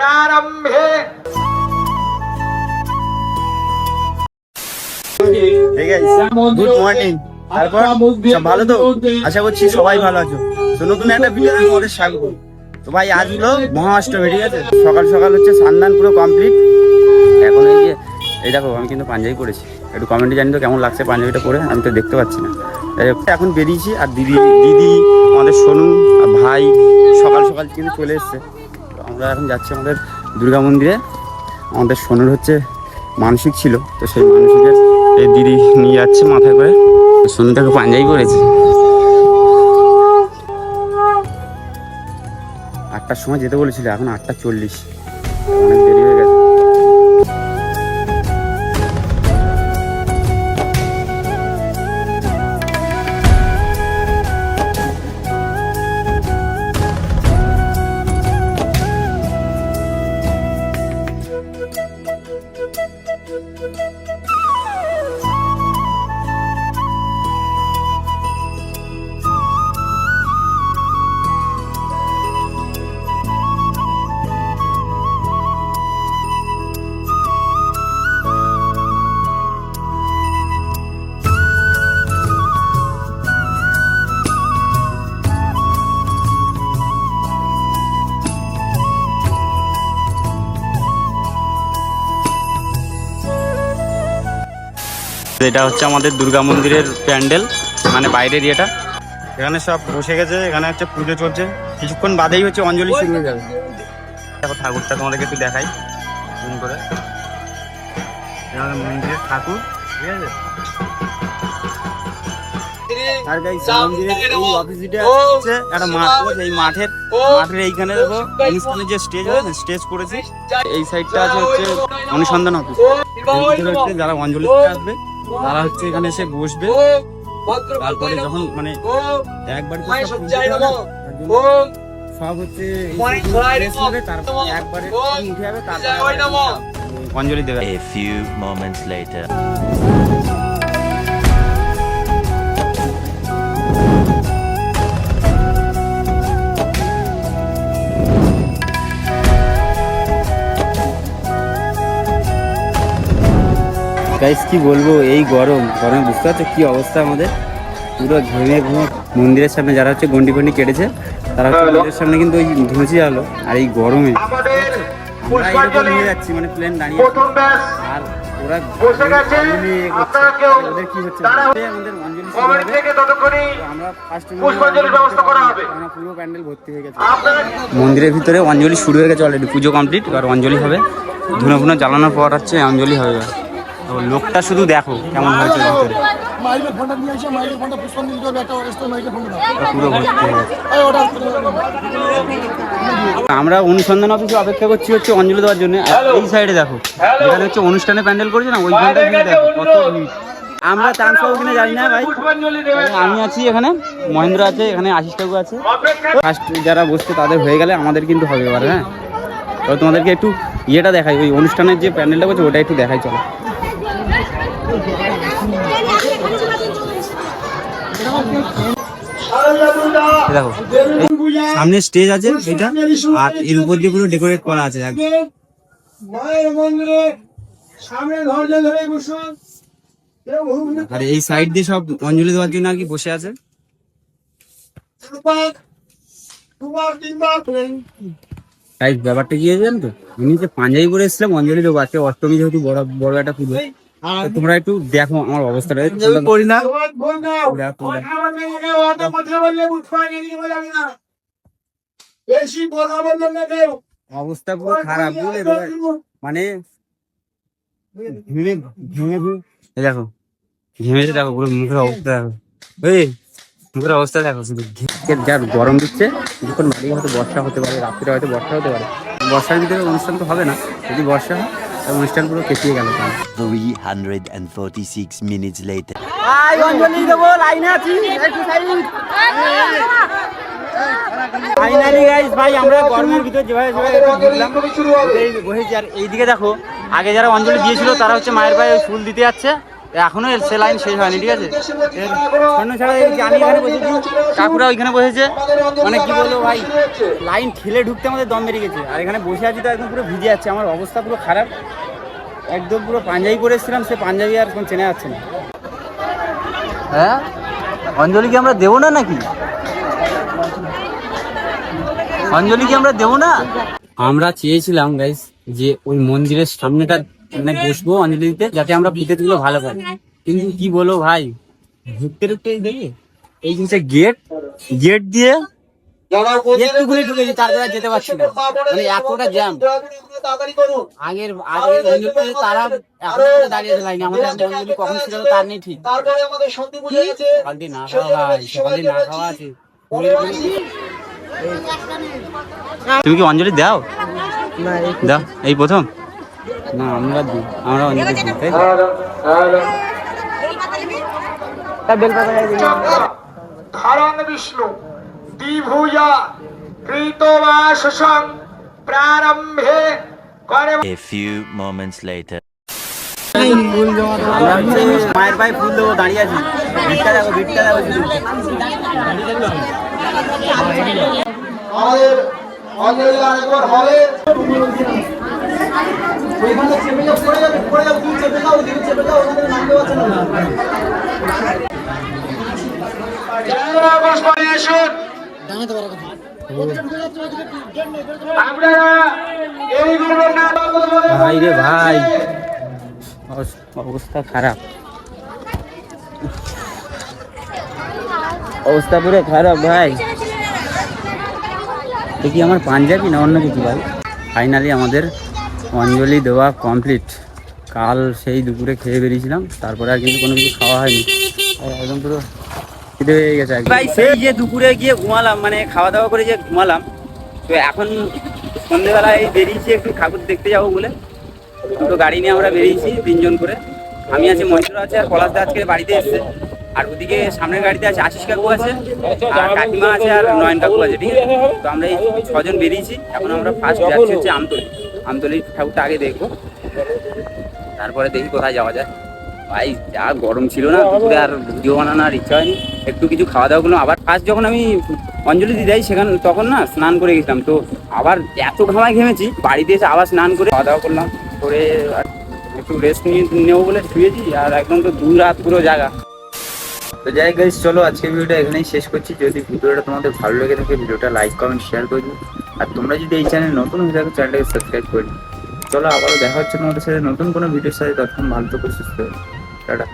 प्रारंभे। Good morning. তারপর সব ভালো তো? আশা করছি সবাই ভালো আছো। তো নতুন একটা ভিডিও তোমাদের স্বাগত। তো ভাই আজ হলো মহাষ্টমী, ঠিক আছে? সকাল সকাল হচ্ছে স্নান পুরো কমপ্লিট। এখন এই দেখো আমি কিন্তু পাঞ্জাবি পরেছি, একটু কমেন্টে জানি তো কেমন লাগছে পাঞ্জাবিটা পরে, আমি তো দেখতে পাচ্ছি না। এখন বেরিয়েছি আর দিদি আমাদের সোনু আর ভাই সকাল সকাল কিন্তু চলে এসছে। তো আমরা এখন যাচ্ছি আমাদের দুর্গা মন্দিরে। আমাদের সোনুর হচ্ছে মানসিক ছিল, তো সেই মানসিকের এই দিদি নিয়ে যাচ্ছে মাথায় করে। সোনুটাকে পাঞ্জাবি পরেছে। 8টার সময় যেতে বলেছিল, এখন 8টা 40, অনেক দেরি হয়ে গেছে। এটা হচ্ছে আমাদের দুর্গা মন্দিরের প্যান্ডেল, মানে বাইরের ইয়েটা। এখানে সব বসে গেছে, এখানে হচ্ছে পুজো চলছে। কিছুক্ষণ বাদেই হচ্ছে অঞ্জলি শুরু হয়ে যাবে। দেখো ঠাকুরটা তোমাদেরকে একটু দেখাই জুম করে। আমাদের মন্দিরের ঠাকুর, ঠিক আছে? আর গাইস মন্দিরের এই অপোজিটে আছে একটা মাঠ, এই মাঠের এইখানে দেখো অনুষ্ঠানের যে স্টেজ আছে না, স্টেজ করেছে। এই সাইডটা আছে হচ্ছে অনুসন্ধান অফিস। যারা অঞ্জলি আসবে তারা হচ্ছে এখানে এসে বসবে। তারপরে যখন মানে একবার সব হচ্ছে একবারে উঠে যাবে, তারপরে অঞ্জলি দেবে। A few moments later. Guys কি বলবো, এই গরমে বুঝতে পারছো কি অবস্থা আমাদের। পুরো ঘেমে মন্দিরের সামনে যারা হচ্ছে গন্ডি কেটেছে তারা মন্দিরের সামনে কিন্তু ওই ধুঁচি আলো। আর এই গরমে আমরা নিয়ে যাচ্ছি, মানে প্লেন দাঁড়িয়ে, আর ওরা ওদের কি হচ্ছে আমাদের অঞ্জলি আমরা ফার্স্ট পুরো প্যান্ডেল ভর্তি হয়ে গেছে। মন্দিরের ভিতরে অঞ্জলি শুরু হয়ে গেছে অলরেডি, পুজো কমপ্লিট। এবার অঞ্জলি হবে, ধুনো ফুনো জ্বালানোর পর হচ্ছে অঞ্জলি হবে। লোকটা শুধু দেখো কেমন হয়েছে ভিতরে, পুরো ভর্তি হয়ে গেছে। আমরা অনুসন্ধান অফিসে অপেক্ষা করছি হচ্ছে অঞ্জলি দেওয়ার জন্য। এই সাইডে দেখো যেখানে হচ্ছে অনুষ্ঠানে প্যান্ডেল করেছে না, ওইখানটা দেখো কত ভিড়। আমরা চান্স পাবো কিনা জানি না ভাই। আমি আছি এখানে, মহেন্দ্র আছে এখানে, আশিস ঠাকুর আছে। ফার্স্ট যারা বসছে তাদের হয়ে গেলে আমাদের কিন্তু হবে এবার। হ্যাঁ, তো তোমাদেরকে একটু ইয়েটা দেখাই, ওই অনুষ্ঠানের যে প্যান্ডেলটা করছে ওটা একটু দেখাই, চলো। দেখো সামনে স্টেজ আছে এটা, আর এর উপর দিয়ে পুরো ডেকোরেট করা আছে। আর এই সাইড দিয়ে সব অঞ্জলি দেওয়ার জন্য আর কি বসে আছে। তাই ব্যাপারটা কি জানেন তো, আমি যে পাঞ্জাবি পরে এসেছিলাম অঞ্জলি দেবো, আজকে অষ্টমী যেহেতু বড় একটা পুজো। তোমরা একটু দেখো আমার অবস্থাটা, করি না অবস্থা পুরো খারাপ, মানে দেখো ঘেমেছে, দেখো পুরো মুখের অবস্থা দেখো, এই মুখের অবস্থা দেখো শুধু। যা গরম দিচ্ছে, কিছুক্ষণ বাড়ি হয়তো বর্ষা হতে পারে, রাত্রে হয়তো বর্ষা হতে পারে। বর্ষার ভিতরে অনুষ্ঠান তো হবে না, যদি বর্ষা হয় অনুষ্ঠান পুরো কেটিয়ে গেল। 346 minutes later. ফাইনালি গাইস ভাই আমরা গরমের ভিতরে যেভাবে বসেছি। আর এইদিকে দেখো আগে যারা অঞ্জলি দিয়েছিল তারা হচ্ছে মায়ের পায়ে ফুল দিতে যাচ্ছে। এখনো সে লাইন শেষ হয়নি, ঠিক আছে। স্বর্ণ ছাড়া আমি এখানে বসেছি, কাকুরা ওইখানে বসেছে, মানে কি বলবো ভাই, লাইন ঠেলে ঢুকতে আমাদের দম বেরিয়ে গেছে। আর এখানে বসে আছি তো একদম পুরো ভিজে যাচ্ছে, আমার অবস্থা পুরো খারাপ, একদম পুরো পাঞ্জাবি পরে এসেছিলাম, সে পাঞ্জাবি আর কোন চেনা যাচ্ছে না। হ্যাঁ, অঞ্জলি কি আমরা দেবো না নাকি? অঞ্জলি কি আমরা দেবো না? আমরা চেয়েছিলাম গাইস যে ওই মন্দিরের সামনেটা মানে বসবো অঞ্জলি দিতে, যাতে আমরা ফুটেজগুলো ভালো পাই। কিন্তু কি বলো ভাই, ঢুকতে ঢুকতে দেখি এই জিনিসটা গেট দিয়ে একটুখানি ঢুকেছি, তারপরে যেতে পারছি না, মানে এতটা জ্যাম। আগের অঞ্জলি তারা এখন দাঁড়িয়ে আছে লাইনে, আমাদের অঞ্জলি কখন ছিল তার নেই ঠিক। বালতি না খাওয়া ভাই, বালতি না খাওয়া আছে। তুমি কি অঞ্জলি দাও? দাও, এই প্রথম না আমরা অঞ্জলি দিই, তাই ধরণ বিষ্ণু দ্বিভুজা কৃতবাসং প্রারম্ভে করে। A few moments later. আমরা হচ্ছে মায়ের পায়ে ফুল দেবো, দাঁড়িয়ে আছি। ভিড়টা দেখো শুধু। আমাদের অঞ্জলি আরেকবার হবে। ভাই রে ভাই, অবস্থা খারাপ, অবস্থা পুরো খারাপ ভাই। দেখি আমার পাঞ্জাবি না অন্য কিছু ভাই। ফাইনালি আমাদের অঞ্জলি দেওয়া কমপ্লিট। কাল সেই দুপুরে খেয়ে বেরিয়েছিলাম, তারপরে আর কিন্তু কোনো কিছু খাওয়া হয়নি, একদম পুরো খিদে হয়ে গেছে ভাই। সেই যে দুপুরে গিয়ে ঘুমালাম, মানে খাওয়া দাওয়া করে যে ঘুমালাম, তো এখন সন্ধ্যেবেলায় বেরিয়েছি একটু ঠাকুর দেখতে যাবো বলে। দুটো গাড়ি নিয়ে আমরা বেরিয়েছি, 3 জন করে। আমি আছি, মহেন্দ্র আছে, আর পলাশ দা আজকে বাড়িতে এসছে। আর ওদিকে সামনের গাড়িতে আছে আশিস কাকু আছে, আর কাকিমা আছে, আর নয়ন কাকু আছে, ঠিক আছে। তো আমরা এই 6 জন বেরিয়েছি। এখন আমরা ফার্স্ট যাচ্ছি হচ্ছে আমতলি ঠাকুরটা আগে দেখবো, তারপরে দেখি কোথায় যাওয়া যায়। ভাই যা গরম ছিল না, দুপুরে আর ভিডিও বানানোর ইচ্ছা হয়নি। একটু কিছু খাওয়া দাওয়া করলাম। আবার ফার্স্ট যখন আমি অঞ্জলি দিতে যাই সেখানে তখন না স্নান করে গেছিলাম, তো আবার এত ঘামায় ঘেমেছি, বাড়িতে এসে আবার স্নান করে খাওয়া দাওয়া করলাম, করে একটু রেস্ট নেবো বলে শুয়েছি। আর একদম তো 2 রাত পুরো জায়গা। তো যাই গাইস, চলো আজকে ভিডিওটা এখানেই শেষ করছি। যদি ভিডিওটা তোমাদের ভালো লেগে থাকে ভিডিওটা লাইক কমেন্ট শেয়ার করে দিও। আর তোমরা যদি এই চ্যানেল নতুন হয়ে থাকো চ্যানেলটাকে সাবস্ক্রাইব করে দিও। চলো আবারও দেখা হচ্ছে তোমাদের সাথে নতুন কোনো ভিডিওর সাথে। তখন ভালো থেকো, সুস্থ থেকো, টাটা।